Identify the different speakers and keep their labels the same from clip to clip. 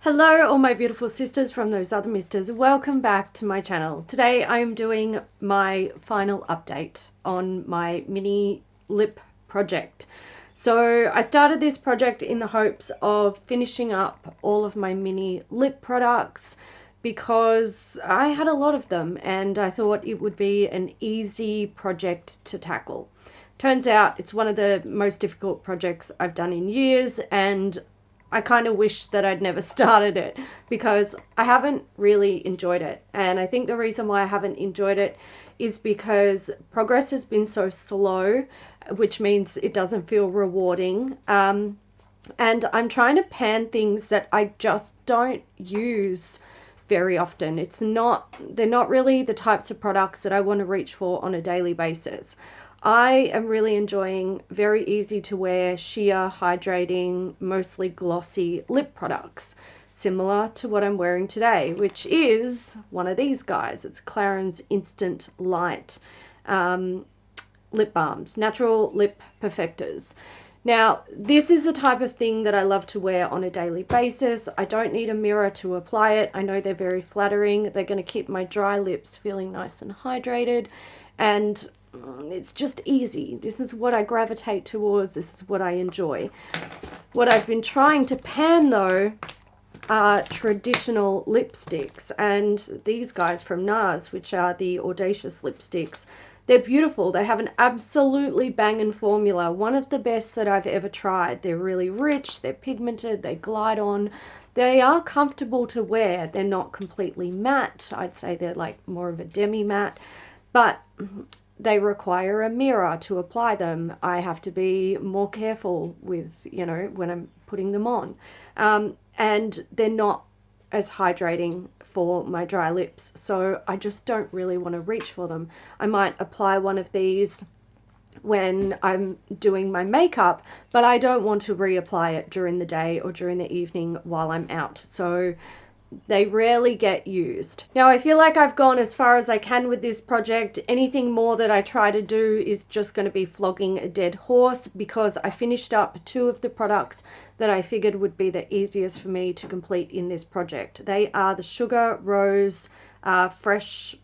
Speaker 1: Hello all my beautiful sisters from those other misters, welcome back to my channel. Today I am doing my final update on my mini lip project. So I started this project in the hopes of finishing up all of my mini lip products because I had a lot of them and I thought it would be an easy project to tackle. Turns out it's one of the most difficult projects I've done in years, and I kind of wish that I'd never started it because I haven't really enjoyed it. And I think the reason why I haven't enjoyed it is because progress has been so slow, which means it doesn't feel rewarding. And I'm trying to pan things that I just don't use very often. They're not really the types of products that I want to reach for on a daily basis. I am really enjoying very easy to wear, sheer, hydrating, mostly glossy lip products, similar to what I'm wearing today, which is one of these guys. It's Clarins Instant Light lip balms, natural lip perfectors. Now, this is the type of thing that I love to wear on a daily basis. I don't need a mirror to apply it. I know they're very flattering. They're going to keep my dry lips feeling nice and hydrated, and it's just easy. This is what I gravitate towards. This is what I enjoy. What I've been trying to pan though are traditional lipsticks, and these guys from NARS, which are the Audacious lipsticks. They're beautiful. They have an absolutely banging formula. One of the best that I've ever tried. They're really rich, they're pigmented, they glide on. They are comfortable to wear. They're not completely matte. I'd say they're like more of a demi-matte, but they require a mirror to apply them. I have to be more careful with, when I'm putting them on. And they're not as hydrating for my dry lips, so I just don't really want to reach for them. I might apply one of these when I'm doing my makeup, but I don't want to reapply it during the day or during the evening while I'm out. So they rarely get used. Now, I feel like I've gone as far as I can with this project. Anything more that I try to do is just going to be flogging a dead horse, because I finished up two of the products that I figured would be the easiest for me to complete in this project. They are the Sugar Rose Fresh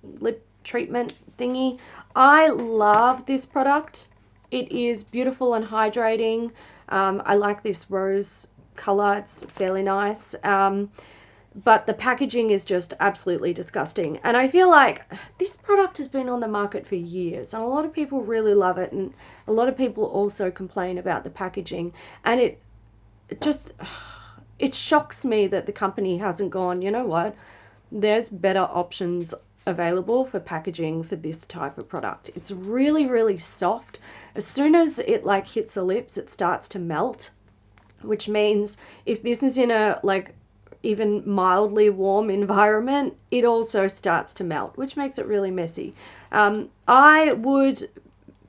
Speaker 1: Lip Treatment thingy. I love this product. It is beautiful and hydrating. I like this rose color. It's fairly nice, but the packaging is just absolutely disgusting, and I feel like this product has been on the market for years and a lot of people really love it, and a lot of people also complain about the packaging, and it shocks me that the company hasn't gone, you know what, there's better options available for packaging for this type of product. It's really soft. As soon as it like hits the lips, it starts to melt, which means if this is in a even mildly warm environment, it also starts to melt, which makes it really messy. I would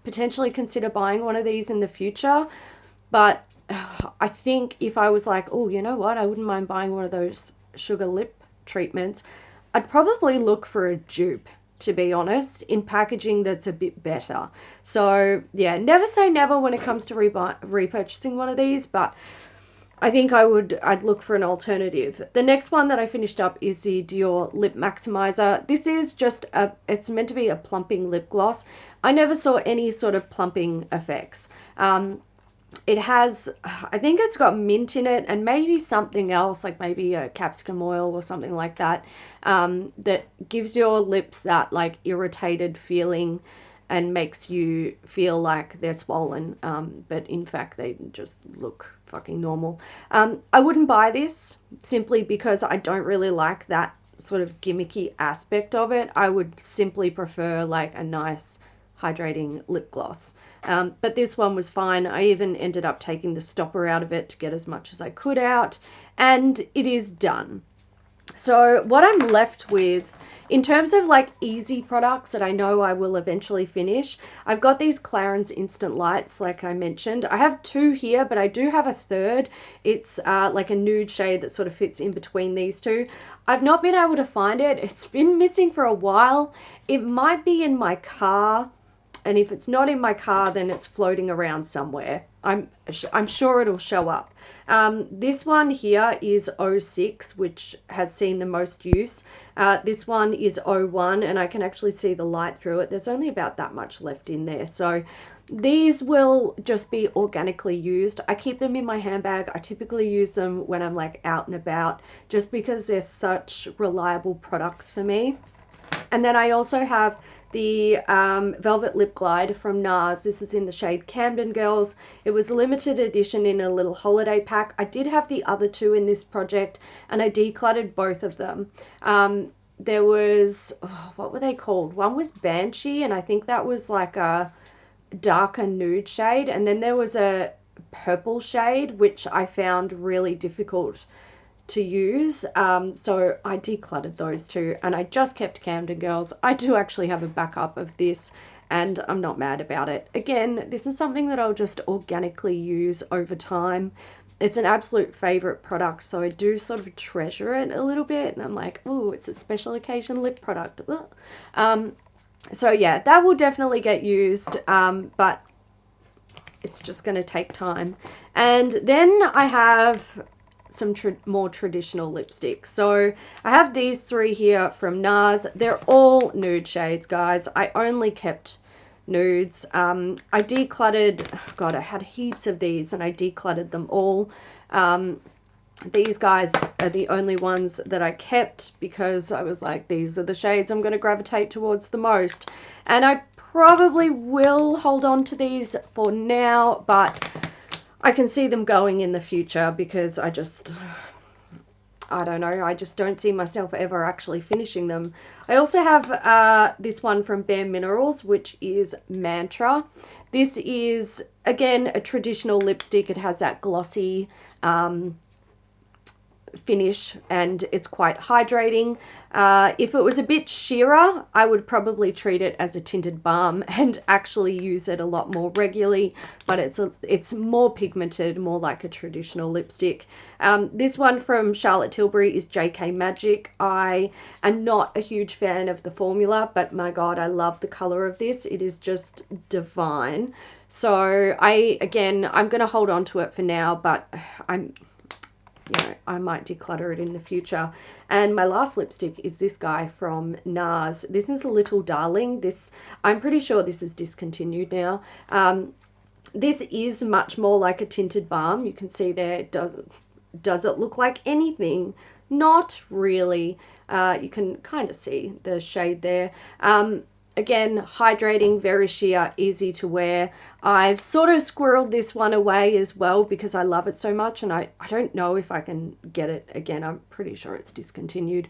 Speaker 1: potentially consider buying one of these in the future, but I think if I was like, oh, you know what, I wouldn't mind buying one of those sugar lip treatments, I'd probably look for a dupe, to be honest, in packaging that's a bit better. So yeah, never say never when it comes to repurchasing one of these, but I think I'd look for an alternative. The next one that I finished up is the Dior Lip Maximizer. This is just it's meant to be a plumping lip gloss. I never saw any sort of plumping effects. It has, I think it's got mint in it and maybe something else, like maybe a capsicum oil or something like that, that gives your lips that like irritated feeling and makes you feel like they're swollen, but in fact they just look fucking normal. I wouldn't buy this simply because I don't really like that sort of gimmicky aspect of it. I would simply prefer like a nice hydrating lip gloss. But this one was fine. I even ended up taking the stopper out of it to get as much as I could out, and it is done. So what I'm left with in terms of like easy products that I know I will eventually finish, I've got these Clarins Instant Lights, like I mentioned. I have two here, but I do have a third. It's like a nude shade that sort of fits in between these two. I've not been able to find it. It's been missing for a while. It might be in my car, and if it's not in my car, then it's floating around somewhere. I'm sure it'll show up. This one here is 06, which has seen the most use. This one is 01, and I can actually see the light through it. There's only about that much left in there. So these will just be organically used. I keep them in my handbag. I typically use them when I'm like out and about, just because they're such reliable products for me. And then I also have the Velvet Lip Glide from NARS. This is in the shade Camden Girls. It was a limited edition in a little holiday pack. I did have the other two in this project, and I decluttered both of them. There was, what were they called? One was Banshee, and I think that was like a darker nude shade. And then there was a purple shade, which I found really difficult to use, so I decluttered those two, and I just kept Camden Girls. I do actually have a backup of this, and I'm not mad about it. Again, this is something that I'll just organically use over time. It's an absolute favorite product, so I do sort of treasure it a little bit, and I'm like, oh, it's a special occasion lip product. So yeah, that will definitely get used, but it's just going to take time. And then I have some more traditional lipsticks. So I have these three here from NARS. They're all nude shades, guys. I only kept nudes. I decluttered, God, I had heaps of these, and I decluttered them all. These guys are the only ones that I kept, because I was like, these are the shades I'm going to gravitate towards the most. And I probably will hold on to these for now, but I can see them going in the future, because I don't know, I just don't see myself ever actually finishing them. I also have this one from Bare Minerals, which is Mantra. This is, again, a traditional lipstick. It has that glossy finish, and it's quite hydrating. If it was a bit sheerer, I would probably treat it as a tinted balm and actually use it a lot more regularly, but it's more pigmented, more like a traditional lipstick. This one from Charlotte Tilbury is JK Magic. I am not a huge fan of the formula, but my God, I love the color of this. It is just divine. So I'm going to hold on to it for now, but I might declutter it in the future. And my last lipstick is this guy from NARS. This is a Little Darling. I'm pretty sure this is discontinued now. This is much more like a tinted balm. You can see there, does it look like anything? Not really. You can kind of see the shade there. Again, hydrating, very sheer, easy to wear. I've sort of squirreled this one away as well, because I love it so much, and I don't know if I can get it again. I'm pretty sure it's discontinued.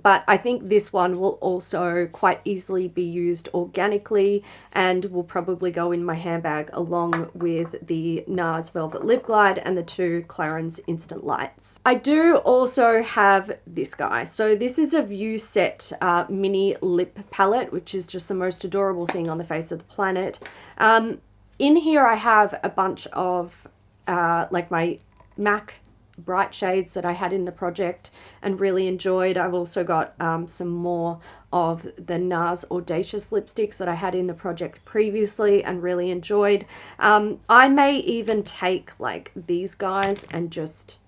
Speaker 1: But I think this one will also quite easily be used organically, and will probably go in my handbag along with the NARS Velvet Lip Glide and the two Clarins Instant Lights. I do also have this guy. So this is a View Set mini lip palette, which is just the most adorable thing on the face of the planet. In here I have a bunch of like my MAC bright shades that I had in the project and really enjoyed. I've also got some more of the NARS Audacious lipsticks that I had in the project previously and really enjoyed. I may even take like these guys and just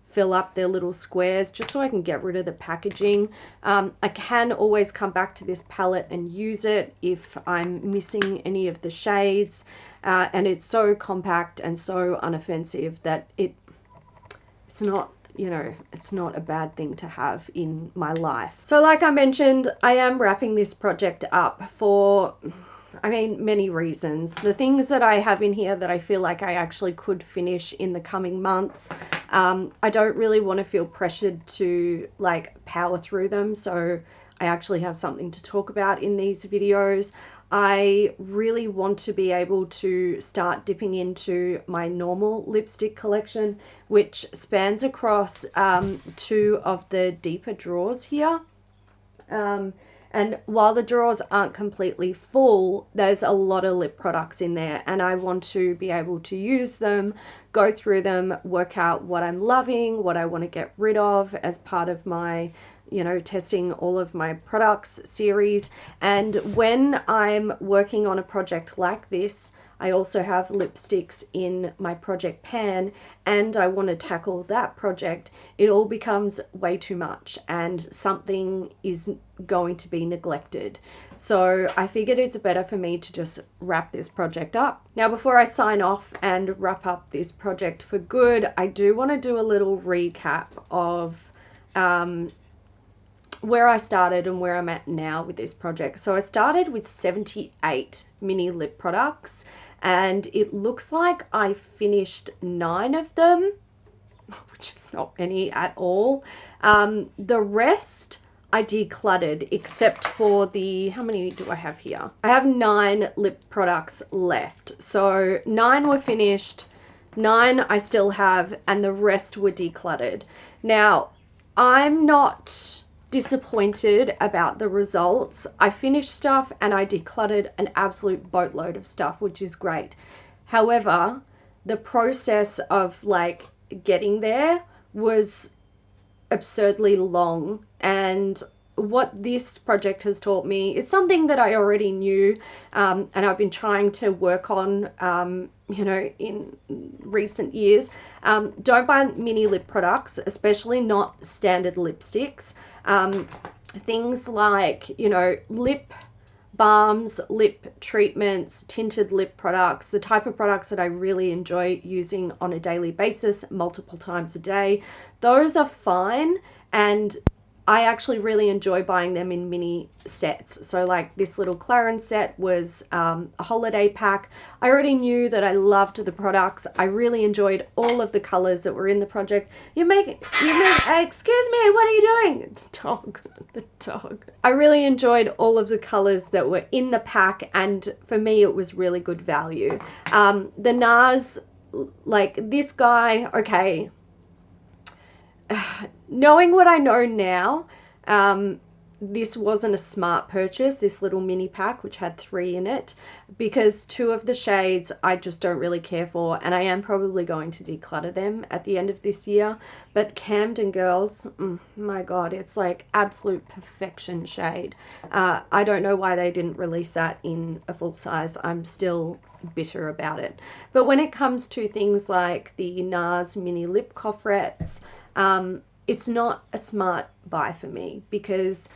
Speaker 1: fill up their little squares, just so I can get rid of the packaging. I can always come back to this palette and use it if I'm missing any of the shades, and it's so compact and so unoffensive that it's not, it's not a bad thing to have in my life. So like I mentioned, I am wrapping this project up for, many reasons. The things that I have in here that I feel like I actually could finish in the coming months, I don't really want to feel pressured to like power through them, so I actually have something to talk about in these videos. I really want to be able to start dipping into my normal lipstick collection, which spans across two of the deeper drawers here. And while the drawers aren't completely full, there's a lot of lip products in there, and I want to be able to use them, go through them, work out what I'm loving, what I want to get rid of as part of my testing all of my products series. And when I'm working on a project like this, I I also have lipsticks in my project pan, and I want to tackle that project, it all becomes way too much and something is going to be neglected. So I figured it's better for me to just wrap this project up. Now, before I sign off and wrap up this project for good, I do want to do a little recap of where I started and where I'm at now with this project. So I started with 78 mini lip products, and it looks like I finished 9 of them, which is not many at all. The rest I decluttered, except for the, how many do I have here? I have 9 lip products left. So 9 were finished, 9 I still have, and the rest were decluttered. Now, I'm not disappointed about the results. I finished stuff and I decluttered an absolute boatload of stuff, which is great. However, the process of like getting there was absurdly long, and what this project has taught me is something that I already knew, and I've been trying to work on, you know, in recent years. Don't buy mini lip products, especially not standard lipsticks. Things like, you know, lip balms, lip treatments, tinted lip products, the type of products that I really enjoy using on a daily basis, multiple times a day. Those are fine, and I actually really enjoy buying them in mini sets. So like this little Clarins set was a holiday pack. I already knew that I loved the products. I really enjoyed all of the colors that were in the project. Excuse me, what are you doing? The dog. I really enjoyed all of the colors that were in the pack, and for me it was really good value. The NARS, like this guy, okay, knowing what I know now, this wasn't a smart purchase, this little mini pack, which had 3 in it, because 2 of the shades I just don't really care for, and I am probably going to declutter them at the end of this year. But Camden Girls, my God, it's like absolute perfection shade. I don't know why they didn't release that in a full size. I'm still bitter about it. But when it comes to things like the NARS mini lip coffrettes, it's not a smart buy for me, because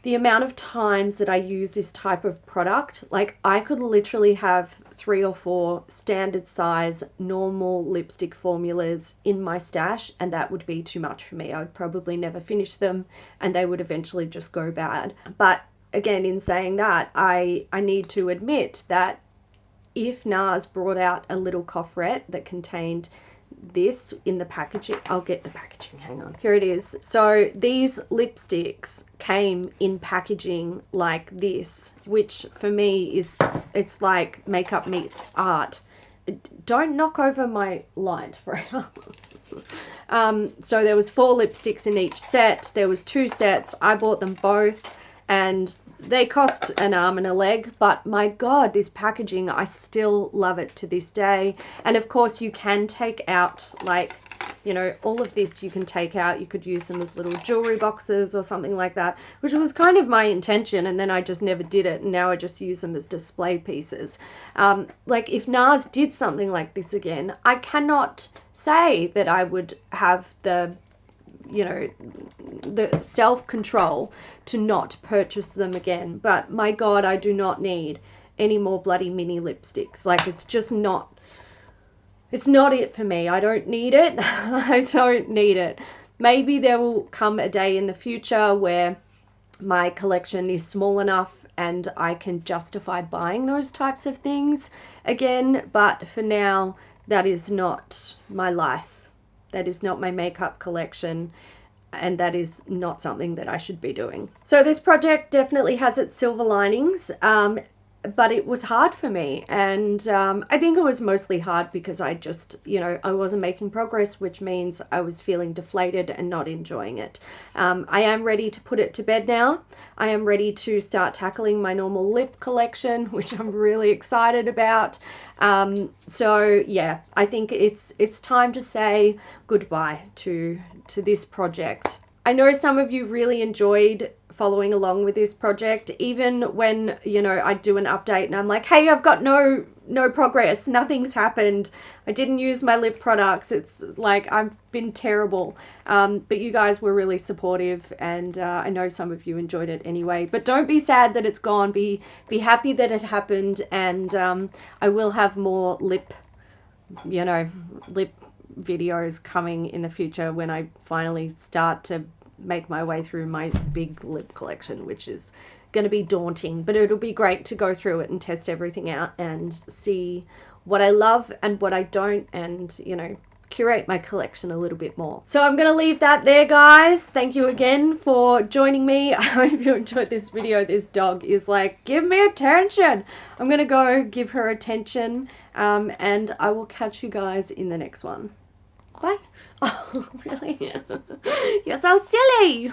Speaker 1: the amount of times that I use this type of product, like I could literally have 3 or 4 standard size normal lipstick formulas in my stash, and that would be too much for me. I would probably never finish them, and they would eventually just go bad. But again, in saying that, I need to admit that if NARS brought out a little coffret that contained this in the packaging, I'll get the packaging, hang on, here it is. So these lipsticks came in packaging like this, which for me is, it's like makeup meets art. Don't knock over my light, Freya. So there was 4 lipsticks in each set. There was 2 sets. I bought them both, and they cost an arm and a leg, but my God, this packaging, I still love it to this day. And of course you can take out, like, you know, all of this you can take out. You could use them as little jewelry boxes or something like that, which was kind of my intention, and then I just never did it, and now I just use them as display pieces. Like if NARS did something like this again, I cannot say that I would have the, you know, the self-control to not purchase them again. But my God, I do not need any more bloody mini lipsticks. Like, it's just not, it's not it for me. I don't need it. I don't need it. Maybe there will come a day in the future where my collection is small enough and I can justify buying those types of things again. But for now, that is not my life. That is not my makeup collection, and that is not something that I should be doing. So this project definitely has its silver linings, but it was hard for me, and I think it was mostly hard because I just, you know, I wasn't making progress, which means I was feeling deflated and not enjoying it. I am ready to put it to bed now. I am ready to start tackling my normal lip collection, which I'm really excited about. So yeah, I think it's time to say goodbye to this project. I know some of you really enjoyed following along with this project, even when, you know, I do an update and I'm like, hey, I've got no progress, nothing's happened, I didn't use my lip products, it's like I've been terrible. But you guys were really supportive, and I know some of you enjoyed it anyway. But don't be sad that it's gone, be happy that it happened, and I will have more lip videos coming in the future when I finally start to make my way through my big lip collection, which is going to be daunting, but it'll be great to go through it and test everything out and see what I love and what I don't, and, you know, curate my collection a little bit more. So I'm going to leave that there, guys. Thank you again for joining me. I hope you enjoyed this video. This dog is like, give me attention. I'm going to go give her attention, and I will catch you guys in the next one. Bye. Oh, really? You're so silly.